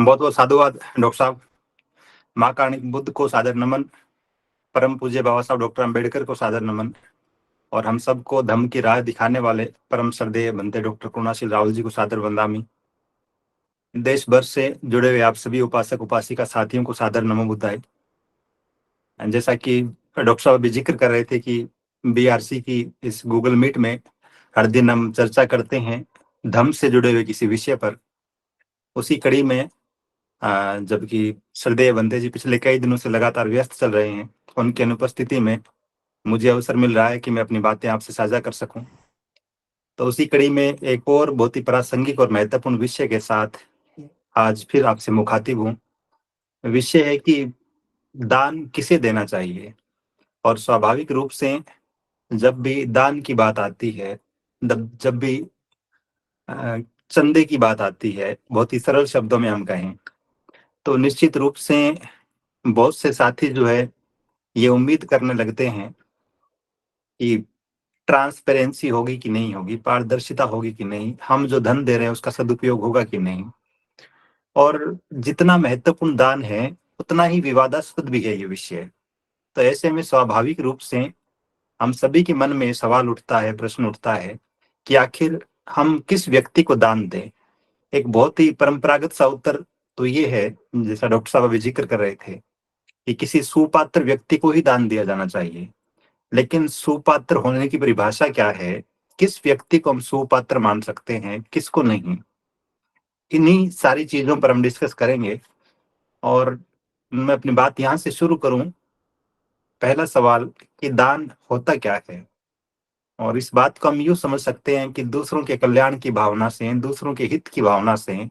बहुत बहुत साधुवाद डॉक्टर साहब। माँ कार्णिक बुद्ध को सादर नमन, परम पूज्य बाबा साहब डॉक्टर अम्बेडकर को सादर नमन, और हम सबको धम्म की राह दिखाने वाले परम श्रद्धेय बनते डॉक्टर करुणाशील राहुल जी को सादर वंदामी। देश भर से जुड़े हुए आप सभी उपासक उपासिका साथियों को सादर नमो बुद्धाय। जैसा कि डॉक्टर साहब अभी जिक्र कर रहे थे कि बीआरसी की इस गूगल मीट में हर दिन हम चर्चा करते हैं धम्म से जुड़े हुए किसी विषय पर। उसी कड़ी में जबकि श्रद्धेय बंदे जी पिछले कई दिनों से लगातार व्यस्त चल रहे हैं, उनकी अनुपस्थिति में मुझे अवसर मिल रहा है कि मैं अपनी बातें आपसे साझा कर सकूं। तो उसी कड़ी में एक और बहुत ही प्रासंगिक और महत्वपूर्ण विषय के साथ आज फिर आपसे मुखातिब हूं। विषय है कि दान किसे देना चाहिए। और स्वाभाविक रूप से जब भी दान की बात आती है, जब भी चंदे की बात आती है, बहुत ही सरल शब्दों में हम कहें तो निश्चित रूप से बहुत से साथी जो है ये उम्मीद करने लगते हैं कि ट्रांसपेरेंसी होगी कि नहीं होगी, पारदर्शिता होगी कि नहीं, हम जो धन दे रहे हैं उसका सदुपयोग होगा कि नहीं। और जितना महत्वपूर्ण दान है उतना ही विवादास्पद भी है ये विषय। तो ऐसे में स्वाभाविक रूप से हम सभी के मन में सवाल उठता है, प्रश्न उठता है कि आखिर हम किस व्यक्ति को दान दें। एक बहुत ही परंपरागत सा उत्तर तो ये है, जैसा डॉक्टर साहब अभी जिक्र कर रहे थे, कि किसी सुपात्र व्यक्ति को ही दान दिया जाना चाहिए। लेकिन सुपात्र होने की परिभाषा क्या है, किस व्यक्ति को हम सुपात्र मान सकते हैं, किसको नहीं, इन्हीं सारी चीजों पर हम डिस्कस करेंगे। और मैं अपनी बात यहाँ से शुरू करूं। पहला सवाल कि दान होता क्या है। और इस बात को हम यूं समझ सकते हैं कि दूसरों के कल्याण की भावना से, दूसरों के हित की भावना से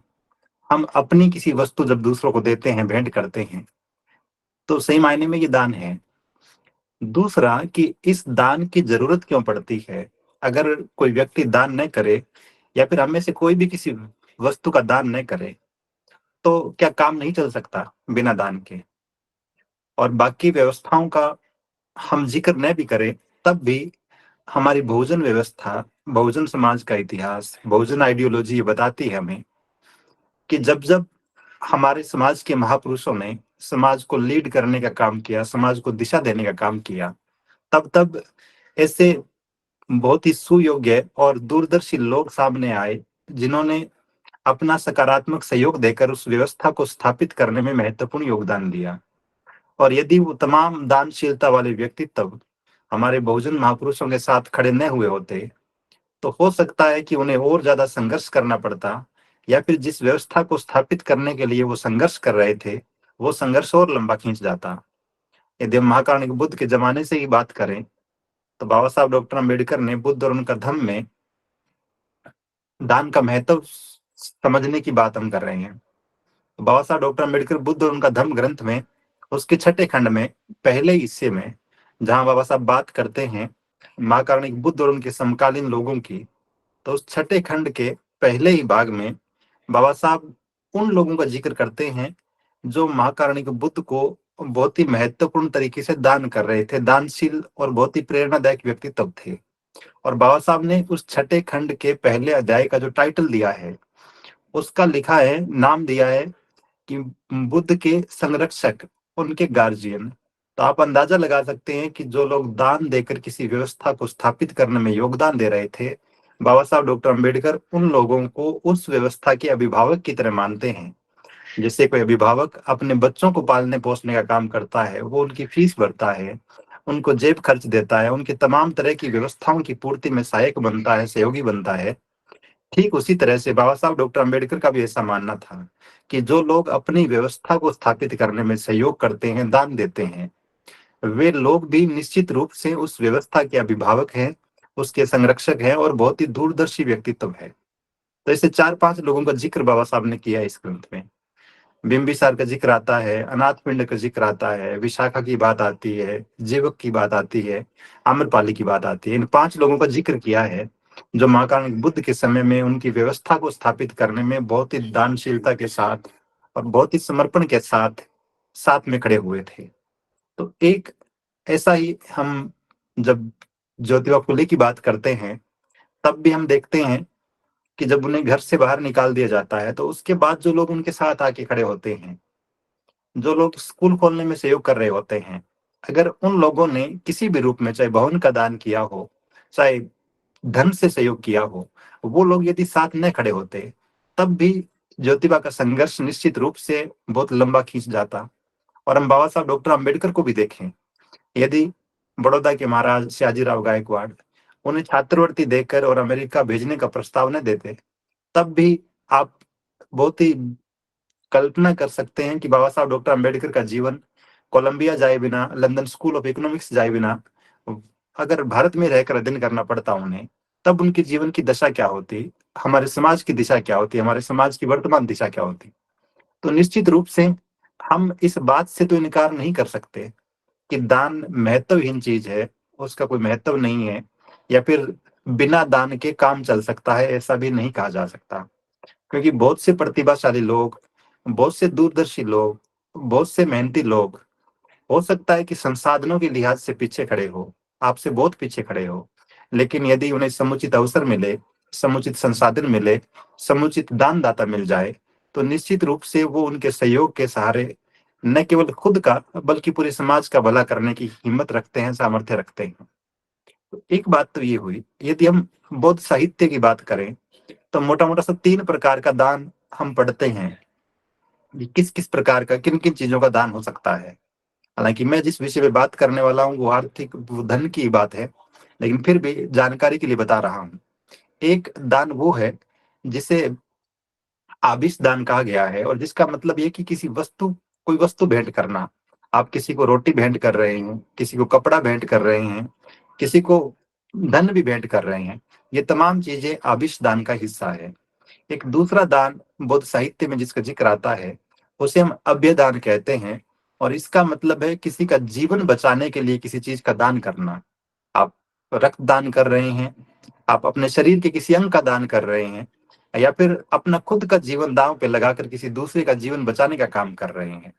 हम अपनी किसी वस्तु जब दूसरों को देते हैं, भेंट करते हैं, तो सही मायने में ये दान है। दूसरा कि इस दान की जरूरत क्यों पड़ती है। अगर कोई व्यक्ति दान न करे या फिर हम में से कोई भी किसी वस्तु का दान न करे तो क्या काम नहीं चल सकता बिना दान के। और बाकी व्यवस्थाओं का हम जिक्र न भी करें तब भी हमारी बहुजन व्यवस्था, बहुजन समाज का इतिहास, बहुजन आइडियोलॉजी ये बताती है हमें कि जब जब हमारे समाज के महापुरुषों ने समाज को लीड करने का काम किया, समाज को दिशा देने का काम किया, तब तब ऐसे बहुत ही सुयोग्य और दूरदर्शी लोग सामने आए जिन्होंने अपना सकारात्मक सहयोग देकर उस व्यवस्था को स्थापित करने में महत्वपूर्ण योगदान दिया। और यदि वो तमाम दानशीलता वाले व्यक्तित्व हमारे बहुजन महापुरुषों के साथ खड़े न हुए होते तो हो सकता है कि उन्हें और ज्यादा संघर्ष करना पड़ता, या फिर जिस व्यवस्था को स्थापित करने के लिए वो संघर्ष कर रहे थे वो संघर्ष और लंबा खींच जाता। यदि हम महाकारुणिक बुद्ध के जमाने से ही बात करें तो बाबा साहब डॉक्टर अम्बेडकर ने बुद्ध और उनका धम्म में दान का महत्व समझने की बात हम कर रहे हैं। तो बाबा साहब डॉक्टर अम्बेडकर बुद्ध और उनका धम्म ग्रंथ में उसके छठे खंड में पहले हिस्से में जहां बाबा साहब बात करते हैं महाकारुणिक बुद्ध और उनके समकालीन लोगों की, तो उस छठे खंड के पहले ही भाग में बाबा साहब उन लोगों का जिक्र करते हैं जो महाकारुणिक बुद्ध को बहुत ही महत्वपूर्ण तरीके से दान कर रहे थे, दानशील और बहुत ही प्रेरणादायक व्यक्तित्व थे। और बाबा साहब ने उस छठे खंड के पहले अध्याय का जो टाइटल दिया है उसका लिखा है, नाम दिया है कि बुद्ध के संरक्षक, उनके गार्जियन। तो आप अंदाजा लगा सकते हैं कि जो लोग दान देकर किसी व्यवस्था को स्थापित करने में योगदान दे रहे थे, बाबा साहब डॉक्टर अम्बेडकर उन लोगों को उस व्यवस्था के अभिभावक की तरह मानते हैं। जैसे कोई अभिभावक अपने बच्चों को पालने पोसने का काम करता है, वो उनकी फीस भरता है, उनको जेब खर्च देता है, उनकी तमाम तरह की व्यवस्थाओं की पूर्ति में सहायक बनता है, सहयोगी बनता है। ठीक उसी तरह से बाबा साहब डॉक्टर अम्बेडकर का भी ऐसा मानना था कि जो लोग अपनी व्यवस्था को स्थापित करने में सहयोग करते हैं, दान देते हैं, वे लोग भी निश्चित रूप से उस व्यवस्था के अभिभावक हैं, उसके संरक्षक हैं और बहुत ही दूरदर्शी व्यक्तित्व है। तो ऐसे 4-5 लोगों का जिक्र बाबा साहब ने किया इस ग्रंथ में। बिंबिसार का जिक्र आता है, अनाथ पिंड का जिक्र आता है, विशाखा की बात आती है, जीवक की बात आती है, आम्रपाली की बात आती है। इन 5 लोगों का जिक्र किया है जो महाकारुणिक बुद्ध के समय में उनकी व्यवस्था को स्थापित करने में बहुत ही दानशीलता के साथ और बहुत ही समर्पण के साथ साथ में खड़े हुए थे। तो एक ऐसा ही हम जब ज्योतिबा फुले की बात करते हैं तब भी हम देखते हैं कि जब उन्हें घर से बाहर निकाल दिया जाता है, तो उसके बाद जो लोग उनके साथ आके खड़े होते हैं, जो लोग स्कूल खोलने में सहयोग कर रहे होते हैं, अगर उन लोगों ने किसी भी रूप में, चाहे भवन का दान किया हो, चाहे धन से सहयोग किया हो, वो लोग यदि साथ न खड़े होते, तब भी ज्योतिबा का संघर्ष निश्चित रूप से बहुत लंबा खींच जाता। और हम बाबा साहब डॉक्टर अम्बेडकर को भी देखें, यदि बड़ौदा के महाराज सयाजीराव गायकवाड़ उन्हें छात्रवृत्ति देकर और अमेरिका भेजने का प्रस्ताव न देते, तब भी आप बहुत ही कल्पना कर सकते हैं कि बाबा साहब डॉक्टर अम्बेडकर का जीवन कोलंबिया जाए बिना, लंदन स्कूल ऑफ इकोनॉमिक्स जाए बिना, अगर भारत में रहकर अध्ययन करना पड़ता उन्हें, तब उनके जीवन की दशा क्या होती, हमारे समाज की दिशा क्या होती, हमारे समाज की वर्तमान दिशा क्या होती। तो निश्चित रूप से हम इस बात से तो इनकार नहीं कर सकते कि दान महत्वहीन चीज है, उसका कोई महत्व नहीं है, या फिर बिना दान के काम चल सकता है, ऐसा भी नहीं कहा जा सकता। क्योंकि बहुत से प्रतिभाशाली लोग, बहुत से दूरदर्शी लोग, बहुत से मेहनती लोग, हो सकता है कि संसाधनों के लिहाज से पीछे खड़े हो, आपसे बहुत पीछे खड़े हो, लेकिन यदि उन्हें समुचित अवसर मिले, समुचित संसाधन मिले, समुचित दानदाता मिल जाए, तो निश्चित रूप से वो उनके सहयोग के सहारे न केवल खुद का बल्कि पूरे समाज का भला करने की हिम्मत रखते हैं, सामर्थ्य रखते हैं। तो एक बात तो ये हुई। यदि हम बौद्ध साहित्य की बात करें, तो मोटा मोटा सब 3 प्रकार का दान हम पढ़ते हैं। ये किस किस प्रकार का, किन किन चीजों का दान हो सकता है। हालांकि मैं जिस विषय में बात करने वाला हूँ वो आर्थिक, वो धन की बात है, लेकिन फिर भी जानकारी के लिए बता रहा हूँ। एक दान वो है जिसे आबिश दान कहा गया है, और जिसका मतलब ये कि किसी वस्तु, कोई वस्तु भेंट करना। आप किसी को रोटी भेंट कर रहे हैं, किसी को कपड़ा भेंट कर रहे हैं, किसी को धन भी भेंट कर रहे हैं, ये तमाम चीजें आबिश दान का हिस्सा है। एक दूसरा दान बौद्ध साहित्य में जिसका जिक्र आता है, उसे हम अभ्य दान कहते हैं, और इसका मतलब है किसी का जीवन बचाने के लिए किसी चीज का दान करना। आप रक्त दान कर रहे हैं, आप अपने शरीर के किसी अंग का दान कर रहे हैं, या फिर अपना खुद का जीवन दांव पे लगाकर किसी दूसरे का जीवन बचाने का काम कर रहे हैं।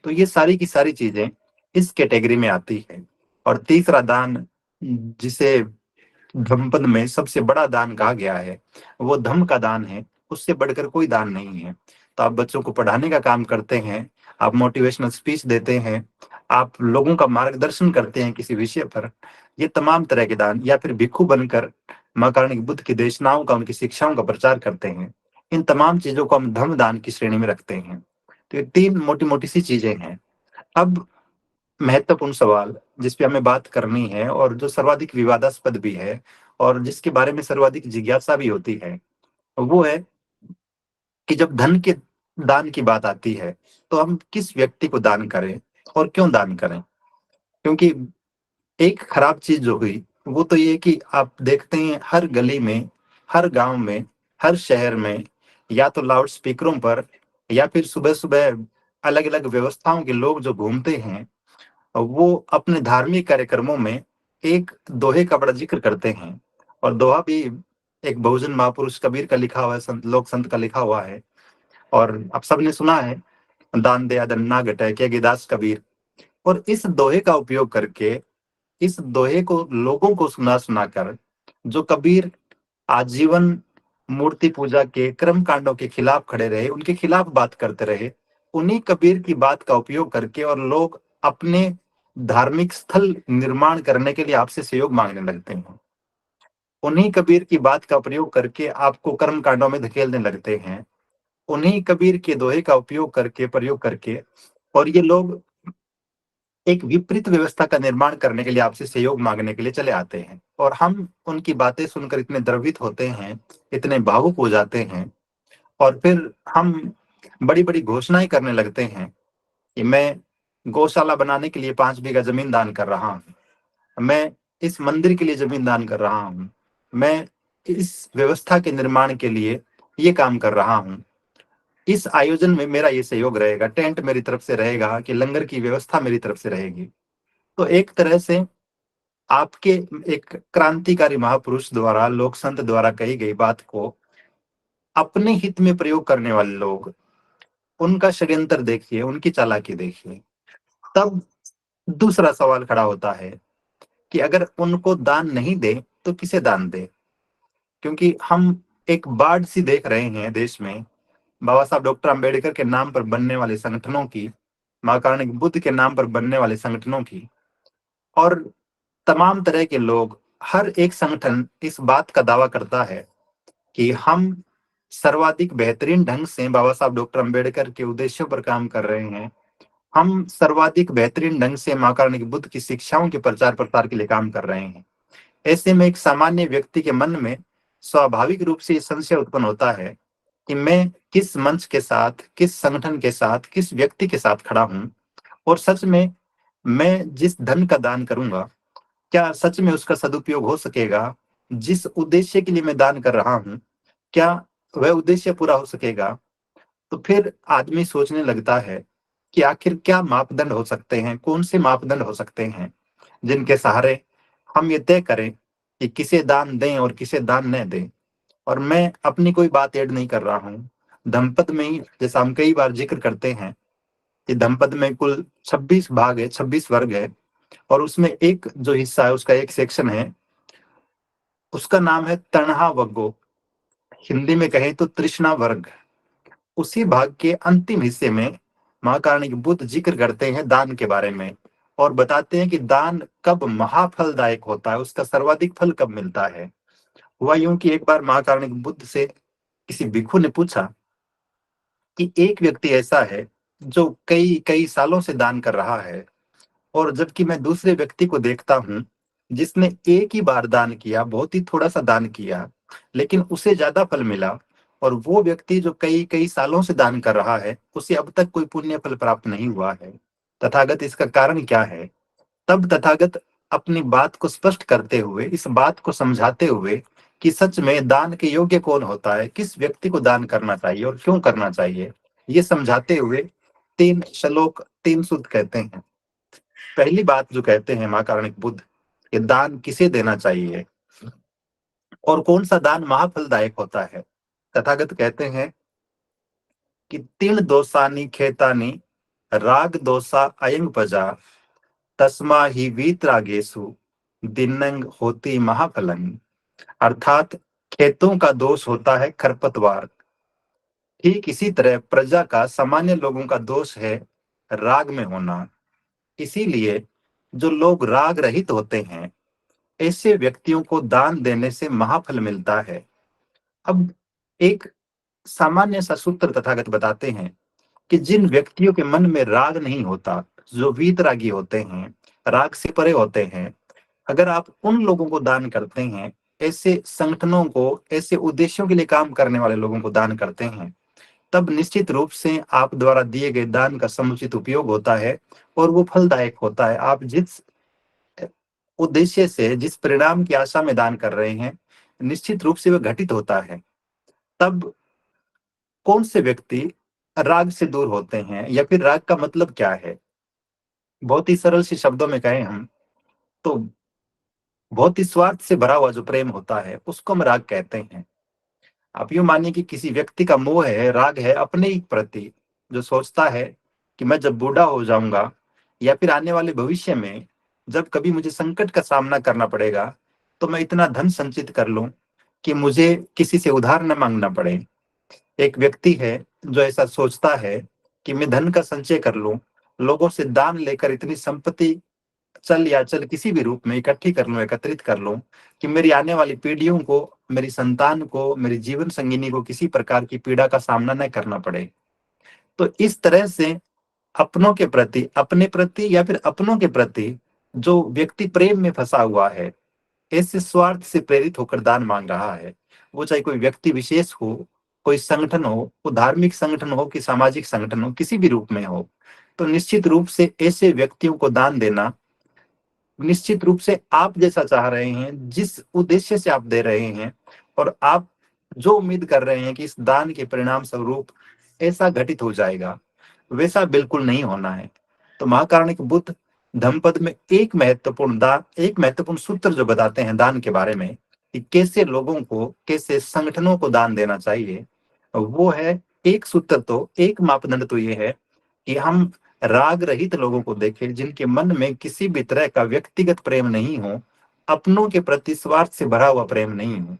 तो ये सारी की सारी चीजें इस कैटेगरी में आती है। और तीसरा दान, जिसे धम्मपद में सबसे बड़ा दान कहा गया है, वो धम्म का दान है। उससे बढ़कर कोई दान नहीं है। तो आप बच्चों को पढ़ाने का काम करते हैं, आप मोटिवेशनल स्पीच देते हैं, आप लोगों का मार्गदर्शन करते हैं किसी विषय पर, ये तमाम तरह के दान, या फिर भिक्षु बनकर महाकारुणिक बुद्ध की देशनाओं का, उनकी शिक्षाओं का प्रचार करते हैं, इन तमाम चीजों को हम धम्म दान की श्रेणी में रखते हैं। तो ये 3 मोटी मोटी सी चीजें हैं। अब महत्वपूर्ण सवाल जिस पे हमें बात करनी है, और जो सर्वाधिक विवादास्पद भी है, और जिसके बारे में सर्वाधिक जिज्ञासा भी होती है, वो है कि जब धन के दान की बात आती है, तो हम किस व्यक्ति को दान करें और क्यों दान करें। क्योंकि एक खराब चीज जो हुई वो तो ये कि आप देखते हैं हर गली में, हर गांव में, हर शहर में, या तो लाउड स्पीकरों पर, या फिर सुबह सुबह अलग अलग व्यवस्थाओं के लोग जो घूमते हैं, वो अपने धार्मिक कार्यक्रमों में एक दोहे का बड़ा जिक्र करते हैं। और दोहा भी एक बहुजन महापुरुष कबीर का लिखा हुआ है, संत लोक संत का लिखा हुआ है, और आप सबने सुना है, दान दे अदन ना घटे के दास कबीर। और इस दोहे का उपयोग करके, इस दोहे को लोगों को सुना सुना कर, जो कबीर आजीवन मूर्ति पूजा के कर्म कांडों के खिलाफ खड़े रहे, उनके खिलाफ बात करते रहे, उन्हीं कबीर की बात का उपयोग करके और लोग अपने धार्मिक स्थल निर्माण करने के लिए आपसे सहयोग मांगने लगते हैं। उन्हीं कबीर की बात का प्रयोग करके आपको कर्म कांडों में धकेलने लगते हैं। उन्हीं कबीर के दोहे का उपयोग करके, प्रयोग करके, और ये लोग एक विपरीत व्यवस्था का निर्माण करने के लिए आपसे सहयोग मांगने के लिए चले आते हैं। और हम उनकी बातें सुनकर इतने द्रवित होते हैं, इतने भावुक हो जाते हैं, और फिर हम बड़ी बड़ी घोषणाएं करने लगते हैं कि मैं गौशाला बनाने के लिए 5 बीघा जमीन दान कर रहा हूँ, मैं इस मंदिर के लिए जमीन दान कर रहा हूँ, मैं इस व्यवस्था के निर्माण के लिए ये काम कर रहा हूँ, इस आयोजन में मेरा ये सहयोग रहेगा, टेंट मेरी तरफ से रहेगा, कि लंगर की व्यवस्था मेरी तरफ से रहेगी। तो एक तरह से आपके एक क्रांतिकारी महापुरुष द्वारा, लोक संत द्वारा कही गई बात को अपने हित में प्रयोग करने वाले लोग, उनका षड्यंत्र देखिए, उनकी चालाकी देखिए। तब दूसरा सवाल खड़ा होता है कि अगर उनको दान नहीं दे तो किसे दान दे। क्योंकि हम एक बाढ़ सी देख रहे हैं देश में, बाबा साहब डॉक्टर अंबेडकर के नाम पर बनने वाले संगठनों की, महाकारुणिक बुद्ध के नाम पर बनने वाले संगठनों की, और तमाम तरह के लोग, हर एक संगठन इस बात का दावा करता है कि हम सर्वाधिक बेहतरीन ढंग से बाबा साहब डॉक्टर अंबेडकर के उद्देश्यों पर काम कर रहे हैं। हम सर्वाधिक बेहतरीन ढंग से महाकारुणिक बुद्ध की शिक्षाओं के प्रचार प्रसार के लिए काम कर रहे हैं। ऐसे में एक सामान्य व्यक्ति के मन में स्वाभाविक रूप से संशय उत्पन्न होता है कि मैं किस मंच के साथ, किस संगठन के साथ, किस व्यक्ति के साथ खड़ा हूं, और सच में मैं जिस धन का दान करूंगा, क्या सच में उसका सदुपयोग हो सकेगा? जिस उद्देश्य के लिए मैं दान कर रहा हूं, क्या वह उद्देश्य पूरा हो सकेगा? तो फिर आदमी सोचने लगता है कि आखिर क्या मापदंड हो सकते हैं, कौन से मापदंड हो सकते हैं जिनके सहारे हम ये तय करें कि किसे दान दें और किसे दान न दें। और मैं अपनी कोई बात ऐड नहीं कर रहा हूँ, धम्मपद में ही जैसा हम कई बार जिक्र करते हैं कि धम्मपद में कुल 26 भाग है, 26 वर्ग है, और उसमें एक जो हिस्सा है, उसका एक सेक्शन है, उसका नाम है तणहा वग्गो, हिंदी में कहें तो तृष्णा वर्ग। उसी भाग के अंतिम हिस्से में महाकारुणिक बुद्ध जिक्र करते हैं दान के बारे में, और बताते हैं कि दान कब महाफलदायक होता है, उसका सर्वाधिक फल कब मिलता है। हुआ यूं कि एक बार महाकारुणिक बुद्ध से किसी भिक्षु ने पूछा कि एक व्यक्ति ऐसा है जो कई कई सालों से दान कर रहा है, और जबकि मैं दूसरे व्यक्ति को देखता हूँ जिसने एक ही बार दान किया, बहुत ही थोड़ा सा दान किया, लेकिन उसे ज्यादा फल मिला, और वो व्यक्ति जो कई कई सालों से दान कर रहा है, उसे अब तक कोई पुण्य फल प्राप्त नहीं हुआ है। तथागत इसका कारण क्या है? तब तथागत अपनी बात को स्पष्ट करते हुए, इस बात को समझाते हुए कि सच में दान के योग्य कौन होता है, किस व्यक्ति को दान करना चाहिए और क्यों करना चाहिए, ये समझाते हुए 3 श्लोक 3 सूत्र कहते हैं। पहली बात जो कहते हैं महाकारुणिक बुद्ध, कि दान किसे देना चाहिए और कौन सा दान महाफलदायक होता है। तथागत कहते हैं कि 3 दोषानि खेतानि राग दोषा अयंग पजा तस्मा ही वीतरागेशु दिन्नंग होती महाफलंग। अर्थात खेतों का दोष होता है खरपतवार, ठीक इसी तरह प्रजा का, सामान्य लोगों का दोष है राग में होना। इसीलिए जो लोग राग रहित होते हैं, ऐसे व्यक्तियों को दान देने से महाफल मिलता है। अब एक सामान्य सा सूत्र तथागत बताते हैं कि जिन व्यक्तियों के मन में राग नहीं होता, जो वीतरागी होते हैं, राग से परे होते हैं, अगर आप उन लोगों को दान करते हैं, ऐसे संगठनों को, ऐसे उद्देश्यों के लिए काम करने वाले लोगों को दान करते हैं, तब निश्चित रूप से आप द्वारा दिए गए दान का समुचित उपयोग होता है और वो फलदायक होता है। आप जिस उद्देश्य से, जिस परिणाम की आशा में दान कर रहे हैं, निश्चित रूप से वह घटित होता है। तब कौन से व्यक्ति राग से दूर होते हैं, या फिर राग का मतलब क्या है? बहुत ही सरल सी शब्दों में कहें हम तो, बहुत ही स्वार्थ से भरा हुआ जो प्रेम होता है, उसको हम राग कहते हैं। आप यूं मानिए कि किसी व्यक्ति का मोह है, राग है अपने ही प्रति, जो सोचता है कि मैं जब बूढ़ा हो जाऊंगा, या फिर आने वाले भविष्य में जब कभी मुझे संकट का सामना करना पड़ेगा, तो मैं इतना धन संचित कर लूं कि मुझे किसी से उधार न मांगना पड़े। एक व्यक्ति है जो ऐसा सोचता है कि मैं धन का संचय कर लूं, लोगों से दान लेकर इतनी संपत्ति चल या चल किसी भी रूप में इकट्ठी कर लूं, एकत्रित कर लूं कि मेरी आने वाली पीढ़ियों को, मेरी संतान को, मेरी जीवन संगिनी को किसी प्रकार की पीड़ा का सामना न करना पड़े। तो इस तरह से अपनों के प्रति, अपने प्रति या फिर अपनों के प्रति जो व्यक्ति प्रेम में फंसा हुआ है, ऐसे स्वार्थ से प्रेरित होकर दान मांग रहा है, वो चाहे कोई व्यक्ति विशेष हो, कोई संगठन हो, वो धार्मिक संगठन हो कि सामाजिक संगठन हो, किसी भी रूप में हो, तो निश्चित रूप से ऐसे व्यक्तियों को दान देना, निश्चित रूप से आप जैसा चाह रहे हैं, जिस उद्देश्य से आप दे रहे हैं, और आप जो उम्मीद कर रहे हैं कि इस दान के परिणाम स्वरूप ऐसा घटित हो जाएगा, वैसा बिल्कुल नहीं होना है। तो महाकारुणिक बुद्ध धम्मपद में एक महत्वपूर्ण सूत्र जो बताते हैं दान के बारे में, कि कैसे लोगों को, कैसे संगठनों को दान देना चाहिए, वो है, एक सूत्र तो, एक मापदंड तो ये है कि हम राग रहित लोगों को देखें, जिनके मन में किसी भी तरह का व्यक्तिगत प्रेम नहीं हो, अपनों के प्रति स्वार्थ से भरा हुआ प्रेम नहीं हो।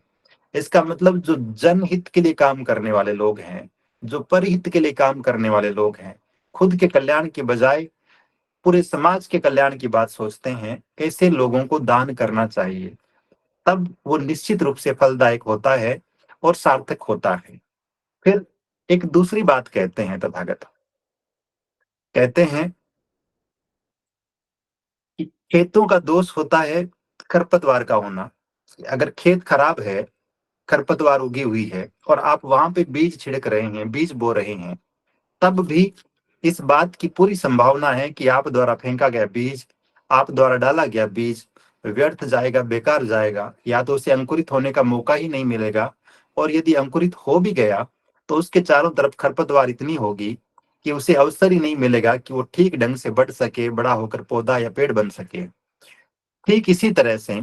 इसका मतलब जो जनहित के लिए काम करने वाले लोग हैं, जो परहित के लिए काम करने वाले लोग हैं, खुद के कल्याण के बजाय पूरे समाज के कल्याण की बात सोचते हैं, ऐसे लोगों को दान करना चाहिए। तब वो निश्चित रूप से फलदायक होता है और सार्थक होता है। फिर एक दूसरी बात कहते हैं तथागत, कहते हैं कि खेतों का दोष होता है खरपतवार का होना। अगर खेत खराब है, खरपतवार उगी हुई है और आप वहां पे बीज छिड़क रहे हैं, बीज बो रहे हैं, तब भी इस बात की पूरी संभावना है कि आप द्वारा फेंका गया बीज, आप द्वारा डाला गया बीज व्यर्थ जाएगा, बेकार जाएगा, या तो उसे अंकुरित होने का मौका ही नहीं मिलेगा। और यदि अंकुरित हो भी गया तो उसके चारों तरफ खरपतवार इतनी होगी कि उसे अवसर ही नहीं मिलेगा कि वो ठीक ढंग से बढ़ सके, बड़ा होकर पौधा या पेड़ बन सके। ठीक इसी तरह से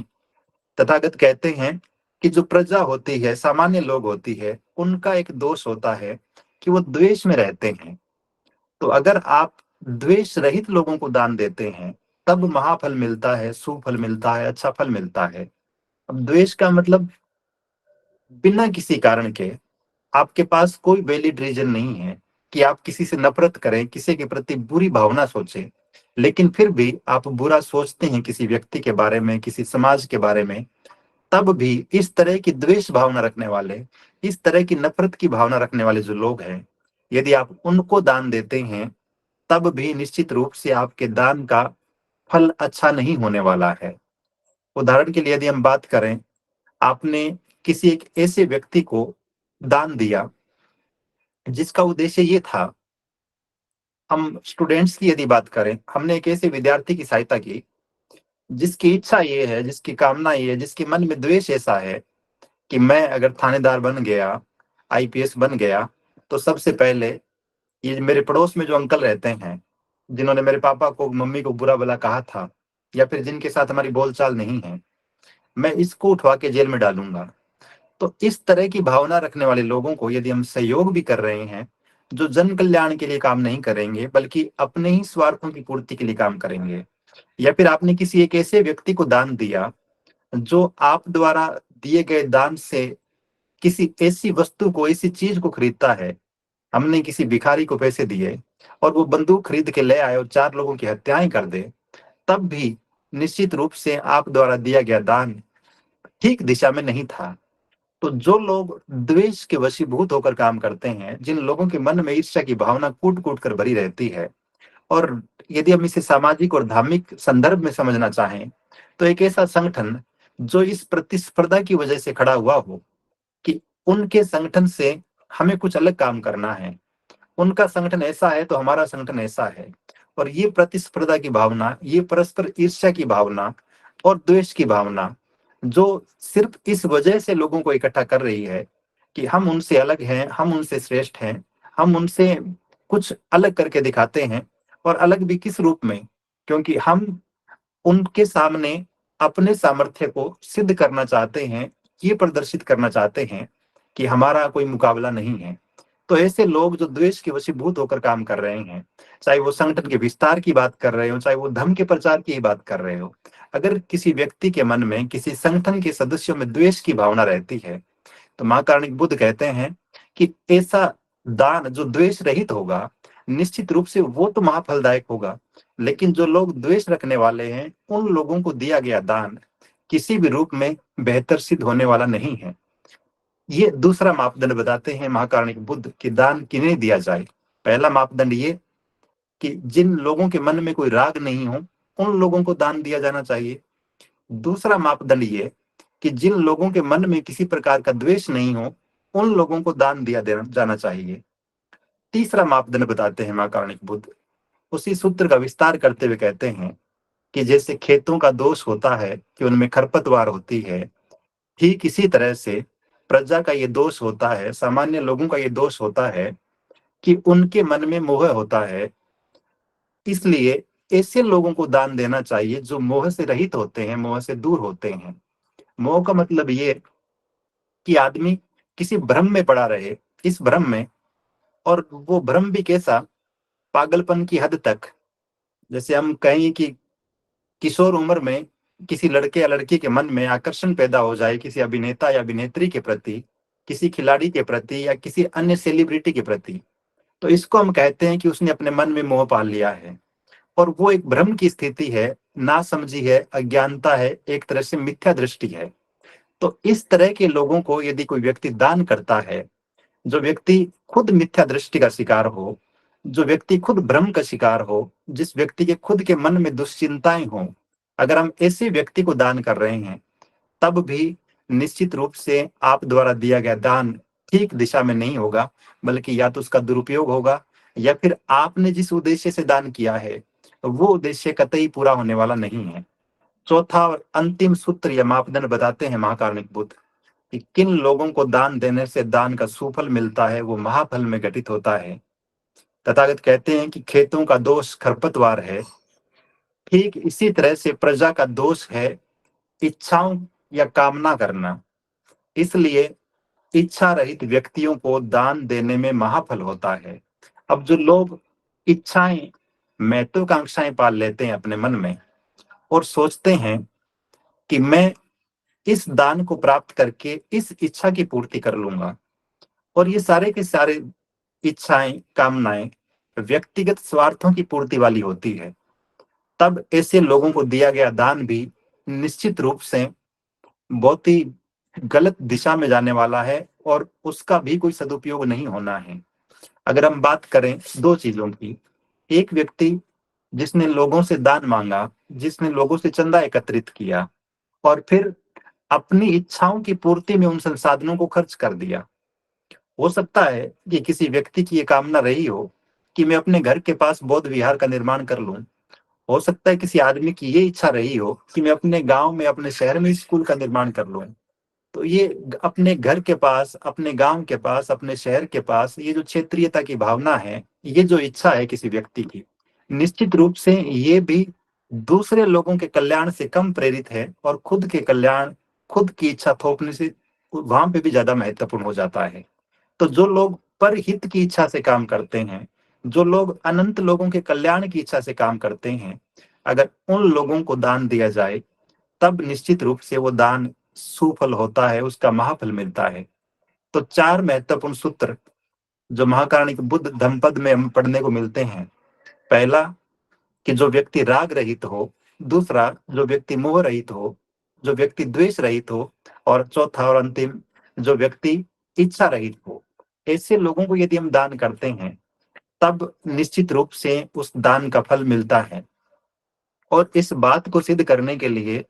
तथागत कहते हैं कि जो प्रजा होती है, सामान्य लोग होती है, उनका एक दोष होता है कि वो द्वेष में रहते हैं। तो अगर आप द्वेष रहित लोगों को दान देते हैं, तब महाफल मिलता है, सुफल मिलता है, अच्छा फल मिलता है। अब द्वेष का मतलब बिना किसी कारण के, आपके पास कोई वैलिड रीजन नहीं है कि आप किसी से नफरत करें, किसी के प्रति बुरी भावना सोचें, लेकिन फिर भी आप बुरा सोचते हैं किसी व्यक्ति के बारे में, किसी समाज के बारे में, तब भी इस तरह की द्वेष भावना रखने वाले, इस तरह की नफरत की भावना रखने वाले जो लोग हैं, यदि आप उनको दान देते हैं, तब भी निश्चित रूप से आपके दान का फल अच्छा नहीं होने वाला है। उदाहरण के लिए यदि हम बात करें, आपने किसी एक ऐसे व्यक्ति को दान दिया जिसका उद्देश्य ये था, हम स्टूडेंट्स की यदि बात करें, हमने एक ऐसे विद्यार्थी की सहायता की जिसकी इच्छा ये है, जिसकी कामना ये है, जिसके मन में द्वेष ऐसा है कि मैं अगर थानेदार बन गया, आईपीएस बन गया, तो सबसे पहले ये मेरे पड़ोस में जो अंकल रहते हैं, जिन्होंने मेरे पापा को, मम्मी को बुरा भला कहा था, या फिर जिनके साथ हमारी बोलचाल नहीं है, मैं इसको उठवा के जेल में डालूंगा। तो इस तरह की भावना रखने वाले लोगों को यदि हम सहयोग भी कर रहे हैं, जो जन कल्याण के लिए काम नहीं करेंगे बल्कि अपने ही स्वार्थों की पूर्ति के लिए काम करेंगे, या फिर आपने किसी एक ऐसे व्यक्ति को दान दिया जो आप द्वारा दिए गए दान से किसी ऐसी वस्तु को, ऐसी चीज को खरीदता है, हमने किसी भिखारी को पैसे दिए और वो बंदूक खरीद के ले आए और 4 लोगों की हत्याएं कर दे, तब भी निश्चित रूप से आप द्वारा दिया गया दान ठीक दिशा में नहीं था। तो जो लोग द्वेष के वशीभूत होकर काम करते हैं, जिन लोगों के मन में ईर्ष्या की भावना कूट कूट कर भरी रहती है, और यदि हम इसे सामाजिक और धार्मिक संदर्भ में समझना चाहें, तो एक ऐसा संगठन जो इस प्रतिस्पर्धा की वजह से खड़ा हुआ हो कि उनके संगठन से हमें कुछ अलग काम करना है, उनका संगठन ऐसा है तो हमारा संगठन ऐसा है, और ये प्रतिस्पर्धा की भावना, ये परस्पर ईर्ष्या की भावना और द्वेष की भावना जो सिर्फ इस वजह से लोगों को इकट्ठा कर रही है कि हम उनसे अलग हैं, हम उनसे श्रेष्ठ हैं, हम उनसे कुछ अलग करके दिखाते हैं, और अलग भी किस रूप में, क्योंकि हम उनके सामने अपने सामर्थ्य को सिद्ध करना चाहते हैं, ये प्रदर्शित करना चाहते हैं कि हमारा कोई मुकाबला नहीं है। तो ऐसे लोग जो द्वेष के वशीभूत होकर काम कर रहे हैं, चाहे वो संगठन के विस्तार की बात कर रहे हो, चाहे वो धर्म के प्रचार की बात कर रहे हो, अगर किसी व्यक्ति के मन में, किसी संगठन के सदस्यों में द्वेष की भावना रहती है, तो महाकारुणिक बुद्ध कहते हैं कि ऐसा दान जो द्वेष रहित होगा, निश्चित रूप से वो तो महाफलदायक होगा, लेकिन जो लोग द्वेष रखने वाले हैं, उन लोगों को दिया गया दान किसी भी रूप में बेहतर सिद्ध होने वाला नहीं है। ये दूसरा मापदंड बताते हैं महाकारुणिक बुद्ध कि दान किन्हें दिया जाए। पहला मापदंड ये कि जिन लोगों के मन में कोई राग नहीं हो, उन लोगों को दान दिया जाना चाहिए। दूसरा मापदंड ये कि जिन लोगों के मन में किसी प्रकार का द्वेष नहीं हो, उन लोगों को दान दिया देना जाना चाहिए। तीसरा मापदंड बताते हैं महाकारुणिक बुद्ध, उसी सूत्र का विस्तार करते हुए कहते हैं कि जैसे खेतों का दोष होता है कि उनमें खरपतवार होती है, ठीक इसी तरह से प्रजा का ये दोष होता है, सामान्य लोगों का ये दोष होता है कि उनके मन में मोह होता है। इसलिए ऐसे लोगों को दान देना चाहिए जो मोह से रहित होते हैं, मोह से दूर होते हैं। मोह का मतलब ये कि आदमी किसी भ्रम में पड़ा रहे, इस भ्रम में, और वो भ्रम भी कैसा, पागलपन की हद तक। जैसे हम कहें कि किशोर उम्र में किसी लड़के या लड़की के मन में आकर्षण पैदा हो जाए किसी अभिनेता या अभिनेत्री के प्रति, किसी खिलाड़ी के प्रति या किसी अन्य सेलिब्रिटी के प्रति, तो इसको हम कहते हैं कि उसने अपने मन में मोह पाल लिया है। और वो एक भ्रम की स्थिति है, नासमझी है, अज्ञानता है, एक तरह से मिथ्या दृष्टि है। तो इस तरह के लोगों को यदि कोई व्यक्ति दान करता है, जो व्यक्ति खुद मिथ्या दृष्टि का शिकार हो, जो व्यक्ति खुद भ्रम का शिकार हो, जिस व्यक्ति के खुद के मन में दुश्चिंताएं हों, अगर हम ऐसे व्यक्ति को दान कर रहे हैं, तब भी निश्चित रूप से आप द्वारा दिया गया दान ठीक दिशा में नहीं होगा, बल्कि या तो उसका दुरुपयोग होगा, या फिर आपने जिस उद्देश्य से दान किया है वो उद्देश्य कतई पूरा होने वाला नहीं है। चौथा और अंतिम सूत्र या मापदंड बताते हैं महाकारुणिक बुद्ध कि किन लोगों को दान देने से दान का सुफल मिलता है, वो महाफल में घटित होता है। तथागत कहते हैं कि खेतों का दोष खरपतवार है, ठीक इसी तरह से प्रजा का दोष है इच्छाओं या कामना करना। इसलिए इच्छा रहित व्यक्तियों को दान देने में महाफल होता है। अब जो लोग इच्छाएं, महत्वाकांक्षाएं पाल लेते हैं अपने मन में और सोचते हैं कि मैं इस दान को प्राप्त करके इस इच्छा की पूर्ति कर लूंगा, और ये सारे के सारे इच्छाएं, कामनाएं व्यक्तिगत स्वार्थों की पूर्ति वाली होती है, तब ऐसे लोगों को दिया गया दान भी निश्चित रूप से बहुत ही गलत दिशा में जाने वाला है और उसका भी कोई सदुपयोग नहीं होना है। अगर हम बात करें दो चीजों की, एक व्यक्ति जिसने लोगों से दान मांगा, जिसने लोगों से चंदा एकत्रित किया और फिर अपनी इच्छाओं की पूर्ति में उन संसाधनों को खर्च कर दिया। हो सकता है कि किसी व्यक्ति की ये कामना रही हो कि मैं अपने घर के पास बौद्ध विहार का निर्माण कर लूं। हो सकता है किसी आदमी की ये इच्छा रही हो कि मैं अपने गांव में, अपने शहर में स्कूल का निर्माण कर लूं। तो ये अपने घर के पास, अपने गांव के पास, अपने शहर के पास, ये जो क्षेत्रीयता की भावना है, ये जो इच्छा है किसी व्यक्ति की, निश्चित रूप से ये भी दूसरे लोगों के कल्याण से कम प्रेरित है और खुद के कल्याण, खुद की इच्छा थोपने से वहां पे भी ज्यादा महत्वपूर्ण हो जाता है। तो जो लोग परहित की इच्छा से काम करते हैं, जो लोग अनंत लोगों के कल्याण की इच्छा से काम करते हैं, अगर उन लोगों को दान दिया जाए, तब निश्चित रूप से वो दान सुफल होता है, उसका महाफल मिलता है। तो चार महत्वपूर्ण सूत्र जो महाकारुणिक बुद्ध धम्मपद में हम पढ़ने को मिलते हैं। पहला, कि जो व्यक्ति राग रहित हो। दूसरा, जो व्यक्ति मोह रहित हो। जो व्यक्ति द्वेष रहित हो। और चौथा और अंतिम, जो व्यक्ति इच्छा रहित हो। ऐसे लोगों को यदि हम दान करते हैं, तब निश्चित रूप से उस दान का फल मिलता है। और इस बात को सिद्ध करने के लिए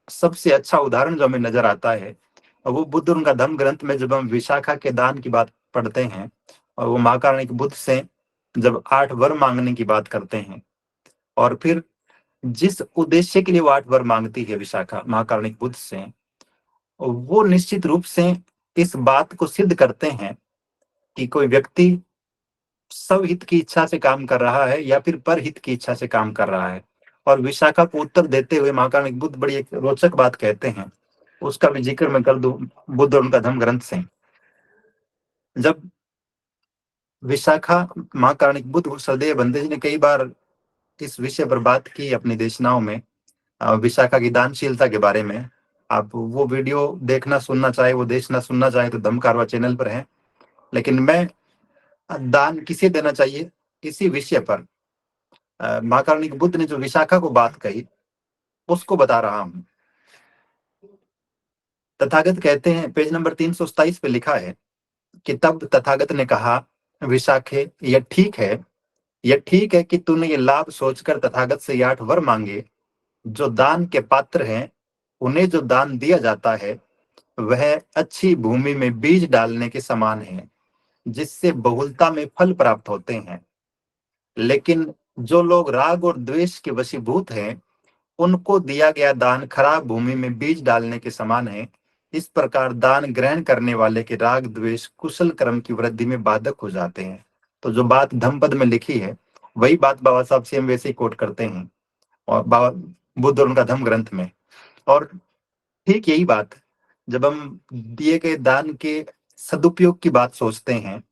सबसे अच्छा उदाहरण जो हमें नजर आता है, वो बुद्ध उनका धम्म ग्रंथ में जब हम विशाखा के दान की बात पढ़ते हैं, और वो महाकारुणिक बुद्ध से जब 8 वर मांगने की बात करते हैं, और फिर जिस उद्देश्य के लिए वो 8 वर मांगती है विशाखा महाकारुणिक बुद्ध से, वो निश्चित रूप से इस बात को सिद्ध करते हैं कि कोई व्यक्ति स्वहित की इच्छा से काम कर रहा है या फिर परहित की इच्छा से काम कर रहा है। और विशाखा को उत्तर देते हुए महाकारुणिक बुद्ध बड़ी एक रोचक बात कहते हैं, उसका भी जिक्र मैं कर दूं बुद्ध और उनका धम्म ग्रंथ से। जब विशाखा महाकारुणिक बुद्ध श्रद्धेय बंदे जी ने कई बार इस विषय पर बात की अपनी देशनाओं में, विशाखा की दानशीलता के बारे में। आप वो वीडियो देखना सुनना चाहे, वो देखना सुनना चाहे तो धम्म कारवा चैनल पर है। लेकिन मैं दान किसे देना चाहिए इसी विषय पर महाकारुणिक बुद्ध ने जो विशाखा को बात कही उसको बता रहा हूं। तथागत कहते हैं, पेज नंबर 327 पे लिखा है कि तब तथागत ने कहा, विशाखे यह ठीक है कि तूने ये लाभ सोचकर तथागत से 8 वर मांगे। जो दान के पात्र हैं, उन्हें जो दान दिया जाता है वह अच्छी भूमि में बीज डालने के समान है, जिससे बहुलता में फल प्राप्त होते हैं। लेकिन जो लोग राग और द्वेष के वशीभूत हैं, उनको दिया गया दान खराब भूमि में बीज डालने के समान है। इस प्रकार दान ग्रहण करने वाले के राग द्वेष कुशल कर्म की वृद्धि में बाधक हो जाते हैं। तो जो बात धम्मपद में लिखी है वही बात बाबा साहब सेम वैसे ही कोट करते हैं और बाबा बुद्ध और उनका धम्म ग्रंथ में। और ठीक यही बात जब हम दिए गए दान के सदुपयोग की बात सोचते हैं,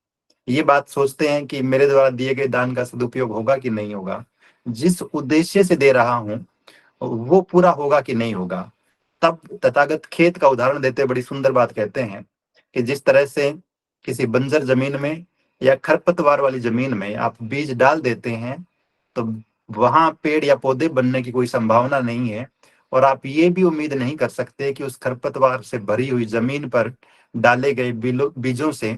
ये बात सोचते हैं कि मेरे द्वारा दिए गए दान का सदुपयोग होगा कि नहीं होगा, जिस उद्देश्य से दे रहा हूं वो पूरा होगा कि नहीं होगा। तब तथागत खेत का उदाहरण देते बड़ी सुंदर बात कहते हैं कि जिस तरह से किसी बंजर जमीन में या खरपतवार वाली जमीन में आप बीज डाल देते हैं तो वहां पेड़ या पौधे बनने की कोई संभावना नहीं है, और आप ये भी उम्मीद नहीं कर सकते कि उस खरपतवार से भरी हुई जमीन पर डाले गए बीजों से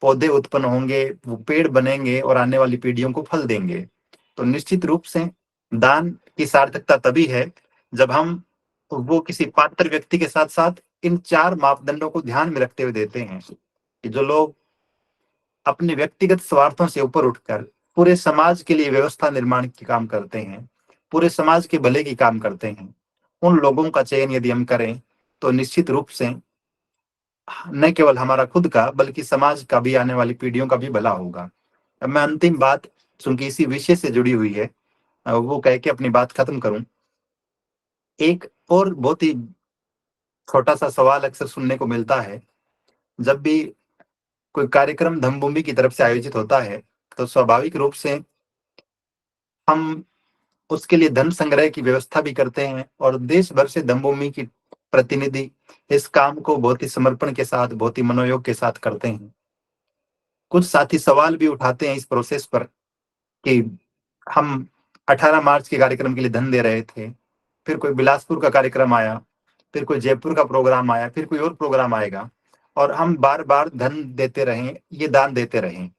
पौधे उत्पन्न होंगे, वो पेड़ बनेंगे और आने वाली पीढ़ियों को फल देंगे। तो निश्चित रूप से दान की सार्थकता तभी है जब हम वो किसी पात्र व्यक्ति के साथ साथ इन 4 मापदंडों को ध्यान में रखते हुए देते हैं कि जो लोग अपने व्यक्तिगत स्वार्थों से ऊपर उठकर पूरे समाज के लिए व्यवस्था निर्माण की काम करते हैं, पूरे समाज के भले की काम करते हैं, उन लोगों का चयन यदि हम करें तो निश्चित रूप से न केवल हमारा खुद का बल्कि समाज का भी, आने वाली पीढ़ियों का भी भला होगा। अब मैं अंतिम बात, चूंकि इसी विषय से जुड़ी हुई है, वो कह के अपनी बात खत्म करूं। एक और बहुत ही छोटा सा सवाल अक्सर सुनने को मिलता है, जब भी कोई कार्यक्रम धम्मभूमि की तरफ से आयोजित होता है तो स्वाभाविक रूप से हम उसके लिए धन संग्रह की व्यवस्था भी करते हैं और देश भर से धम्मभूमि की प्रतिनिधि इस काम को बहुत ही समर्पण के साथ, बहुत ही मनोयोग के साथ करते हैं। कुछ साथी सवाल भी उठाते हैं इस प्रोसेस पर कि हम 18 मार्च के कार्यक्रम के लिए धन दे रहे थे, फिर कोई बिलासपुर का कार्यक्रम आया, फिर कोई जयपुर का प्रोग्राम आया, फिर कोई और प्रोग्राम आएगा और हम बार बार धन देते रहें, ये दान देते रहें।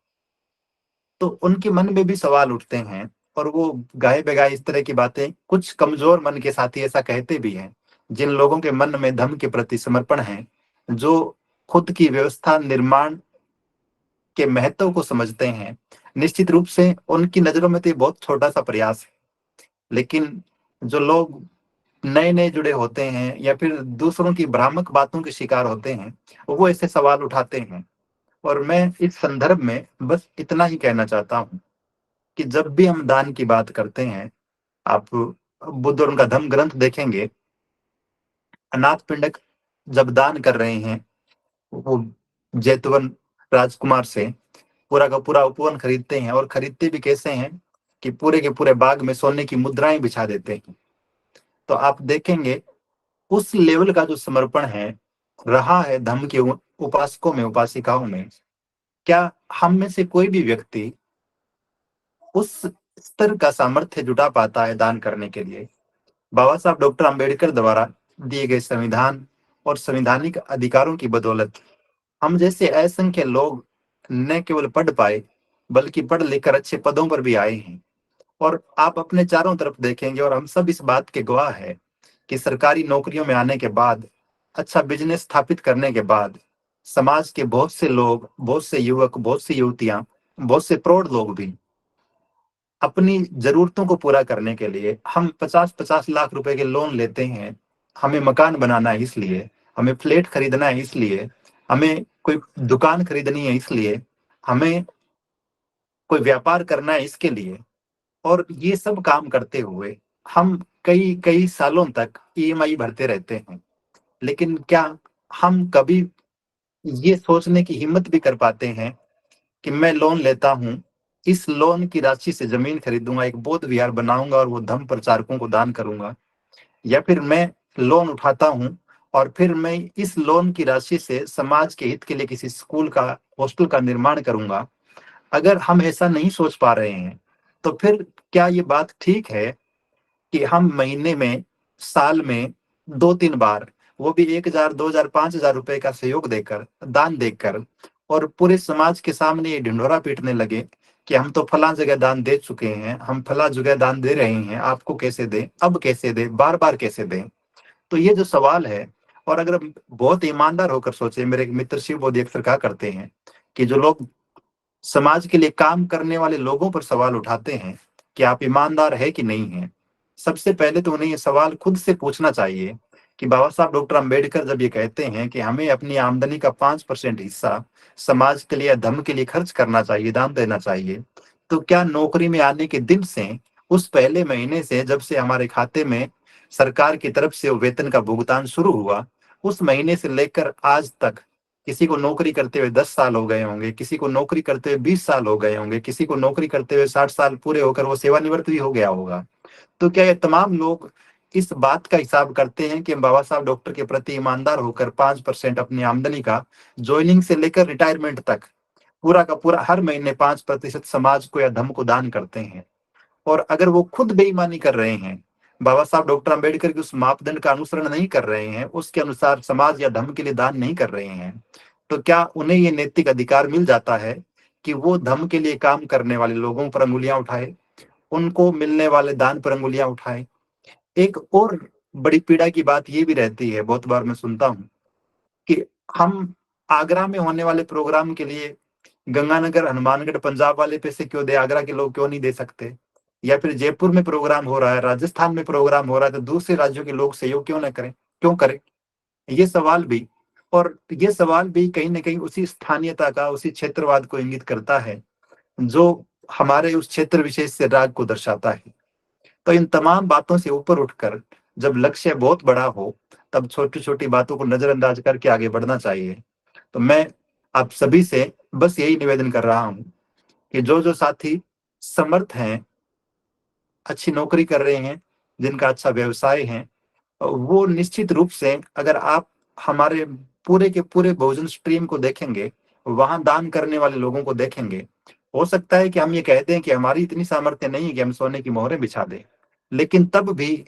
तो उनके मन में भी सवाल उठते हैं और वो गाए बेगाए इस तरह की बातें कुछ कमजोर मन के साथी ऐसा कहते भी हैं, जिन लोगों के मन में धर्म के प्रति समर्पण है, जो खुद की व्यवस्था निर्माण के महत्व को समझते हैं, निश्चित रूप से उनकी नजरों में तो ये बहुत छोटा सा प्रयास है। लेकिन जो लोग नए नए जुड़े होते हैं या फिर दूसरों की भ्रामक बातों के शिकार होते हैं, वो ऐसे सवाल उठाते हैं। और मैं इस संदर्भ में बस इतना ही कहना चाहता हूँ कि जब भी हम दान की बात करते हैं, आप बुद्ध और उनका धम्म ग्रंथ देखेंगे, अनाथ पिंडक जब दान कर रहे हैं, वो जैतवन राजकुमार से पूरा का पूरा उपवन खरीदते हैं और खरीदते भी कैसे हैं कि पूरे के पूरे बाग में सोने की मुद्राएं बिछा देते हैं। तो आप देखेंगे उस लेवल का जो समर्पण है रहा है धम्म के उपासकों में, उपासिकाओं में, क्या हम में से कोई भी व्यक्ति उस स्तर का सामर्थ्य जुटा पाता है दान करने के लिए? बाबा साहब डॉक्टर अंबेडकर द्वारा दिए गए संविधान और संवैधानिक अधिकारों की बदौलत हम जैसे असंख्य लोग न केवल पढ़ पाए बल्कि पढ़ लिखकर अच्छे पदों पर भी आए हैं। और आप अपने चारों तरफ देखेंगे और हम सब इस बात के गवाह है कि सरकारी नौकरियों में आने के बाद, अच्छा बिजनेस स्थापित करने के बाद, समाज के बहुत से लोग, बहुत से युवक, बहुत सी युवतियां, बहुत से प्रौढ़ लोग भी अपनी जरूरतों को पूरा करने के लिए हम 50-50 लाख रुपए के लोन लेते हैं। हमें मकान बनाना है इसलिए, हमें फ्लैट खरीदना है इसलिए, हमें कोई दुकान खरीदनी है इसलिए, हमें कोई व्यापार करना है इसके लिए। और ये सब काम करते हुए हम कई कई सालों तक ईएमआई भरते रहते हैं। लेकिन क्या हम कभी ये सोचने की हिम्मत भी कर पाते हैं कि मैं लोन लेता हूं, इस लोन की राशि से जमीन खरीदूंगा, एक बौद्ध विहार बनाऊंगा और वो धम्म प्रचारकों को दान करूंगा? या फिर मैं लोन उठाता हूं और फिर मैं इस लोन की राशि से समाज के हित के लिए किसी स्कूल का, हॉस्टल का निर्माण करूंगा? अगर हम ऐसा नहीं सोच पा रहे हैं तो फिर क्या ये बात ठीक है कि हम महीने में, साल में 2-3 बार, वो भी 1,000, 2,000, 5,000 रुपए का सहयोग देकर, दान देकर, और पूरे समाज के सामने ये ढिंढोरा पीटने लगे कि हम तो फला जगह दान दे चुके हैं, हम फला जगह दान दे रहे हैं, आपको कैसे दें, अब कैसे दें, बार बार कैसे दें? तो ये जो सवाल है, और अगर हम बहुत ईमानदार होकर सोचे, मेरे एक मित्र शिव बोधी अक्सर कहा करते हैं कि जो लोग समाज के लिए काम करने वाले लोगों पर सवाल उठाते हैं कि आप ईमानदार है कि नहीं है, सबसे पहले तो उन्हें ये सवाल खुद से पूछना चाहिए कि बाबा साहब डॉक्टर अंबेडकर जब ये कहते हैं कि हमें अपनी आमदनी का 5% हिस्सा समाज के लिए, धर्म के लिए खर्च करना चाहिए, दान देना चाहिए, तो क्या नौकरी में आने के दिन से, उस पहले महीने से जब से हमारे खाते में सरकार की तरफ से वेतन का भुगतान शुरू हुआ, उस महीने से लेकर आज तक किसी को नौकरी करते हुए 10 साल हो गए होंगे, किसी को नौकरी करते हुए 20 साल हो गए होंगे, किसी को नौकरी करते हुए 60 साल पूरे होकर वो सेवानिवृत्त भी हो गया होगा। तो क्या ये तमाम लोग इस बात का हिसाब करते हैं कि हम बाबा साहब डॉक्टर के प्रति ईमानदार होकर 5% अपनी आमदनी का जॉइनिंग से लेकर रिटायरमेंट तक पूरा का पूरा हर महीने 5% समाज को या धर्म को दान करते हैं। और अगर वो खुद बेईमानी कर रहे हैं, बाबा साहब डॉक्टर अंबेडकर के उस मापदंड का अनुसरण नहीं कर रहे हैं, उसके अनुसार समाज या धर्म के लिए दान नहीं कर रहे हैं, तो क्या उन्हें ये नैतिक अधिकार मिल जाता है कि वो धर्म के लिए काम करने वाले लोगों पर अंगुलियां उठाए, उनको मिलने वाले दान पर अंगुलियां उठाए? एक और बड़ी पीड़ा की बात ये भी रहती है, बहुत बार मैं सुनता हूँ कि हम आगरा में होने वाले प्रोग्राम के लिए गंगानगर, हनुमानगढ़, पंजाब वाले पैसे क्यों दे, आगरा के लोग क्यों नहीं दे सकते? या फिर जयपुर में प्रोग्राम हो रहा है, राजस्थान में प्रोग्राम हो रहा है, तो दूसरे राज्यों के लोग सहयोग क्यों ना करें, क्यों करें? ये सवाल भी, और ये सवाल भी कहीं ना कहीं उसी स्थानीयता का, उसी क्षेत्रवाद को इंगित करता है जो हमारे उस क्षेत्र विशेष से राग को दर्शाता है। तो इन तमाम बातों से ऊपर उठकर जब लक्ष्य बहुत बड़ा हो, तब छोटी छोटी बातों को नजरअंदाज करके आगे बढ़ना चाहिए। तो मैं आप सभी से बस यही निवेदन कर रहा हूं कि जो जो साथी समर्थ हैं, अच्छी नौकरी कर रहे हैं, जिनका अच्छा व्यवसाय है, वो निश्चित रूप से, अगर आप हमारे पूरे के पूरे भोजन स्ट्रीम को देखेंगे, वहां दान करने वाले लोगों को देखेंगे, हो सकता है कि हम ये कहते हैं कि हमारी इतनी सामर्थ्य नहीं है कि हम सोने की मोहरें बिछा दें, लेकिन तब भी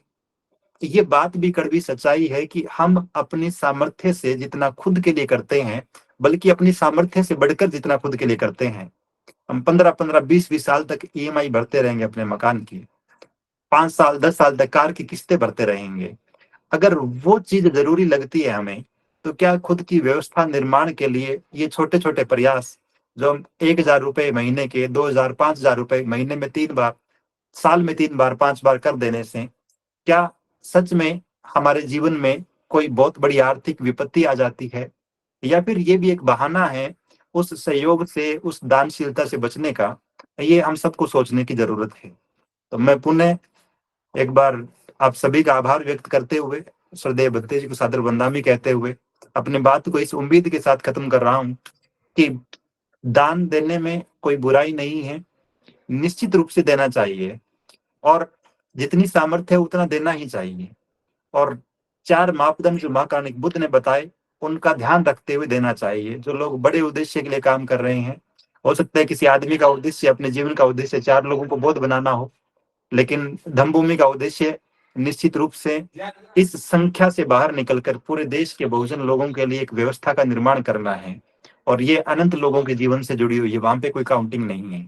ये बात भी कड़वी सच्चाई है कि हम अपनी सामर्थ्य से जितना खुद के लिए करते हैं, बल्कि अपनी सामर्थ्य से बढ़कर जितना खुद के लिए करते हैं, हम 15-15, 20-20 साल तक ईएमआई भरते रहेंगे अपने मकान की, 5 साल 10 साल तक कार की किस्तें भरते रहेंगे। अगर वो चीज जरूरी लगती है हमें, तो क्या खुद की व्यवस्था निर्माण के लिए ये छोटे छोटे प्रयास, जो हम 1,000 रुपए महीने के, 2,000, 5,000 रुपए महीने में 3 बार, साल में 3 बार, 5 बार कर देने से क्या सच में हमारे जीवन में कोई बहुत बड़ी आर्थिक विपत्ति आ जाती है, या फिर ये भी एक बहाना है उस सहयोग से, उस दानशीलता से बचने का? ये हम सबको सोचने की जरूरत है। तो मैं पुनः एक बार आप सभी का आभार व्यक्त करते हुए, श्रद्धेय भक्ति जी को सादर वंदनामि कहते हुए, अपने बात को इस उम्मीद के साथ खत्म कर रहा हूं कि दान देने में कोई बुराई नहीं है, निश्चित रूप से देना चाहिए, और जितनी सामर्थ्य है उतना देना ही चाहिए। और 4 मापदंड जो महाकारुणिक बुद्ध ने बताए, उनका ध्यान रखते हुए देना चाहिए। जो लोग बड़े उद्देश्य के लिए काम कर रहे हैं, हो सकता है किसी आदमी का उद्देश्य, अपने जीवन का उद्देश्य 4 लोगों को बोध बनाना हो, लेकिन धम्मभूमि का उद्देश्य निश्चित रूप से इस संख्या से बाहर निकलकर पूरे देश के बहुजन लोगों के लिए एक व्यवस्था का निर्माण करना है, और ये अनंत लोगों के जीवन से जुड़ी हुई है, वहां पे कोई काउंटिंग नहीं है।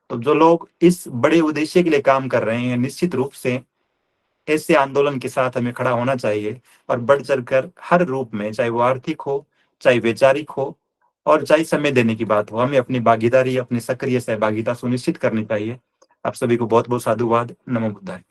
तो जो लोग इस बड़े उद्देश्य के लिए काम कर रहे हैं, निश्चित रूप से ऐसे आंदोलन के साथ हमें खड़ा होना चाहिए, और बढ़ चढ़कर हर रूप में, चाहे वो आर्थिक हो, चाहे वैचारिक हो, और चाहे समय देने की बात हो, हमें अपनी भागीदारी, अपनी सक्रिय सहभागिता सुनिश्चित करनी चाहिए। आप सभी को बहुत बहुत साधुवाद। नमो बुद्धाय।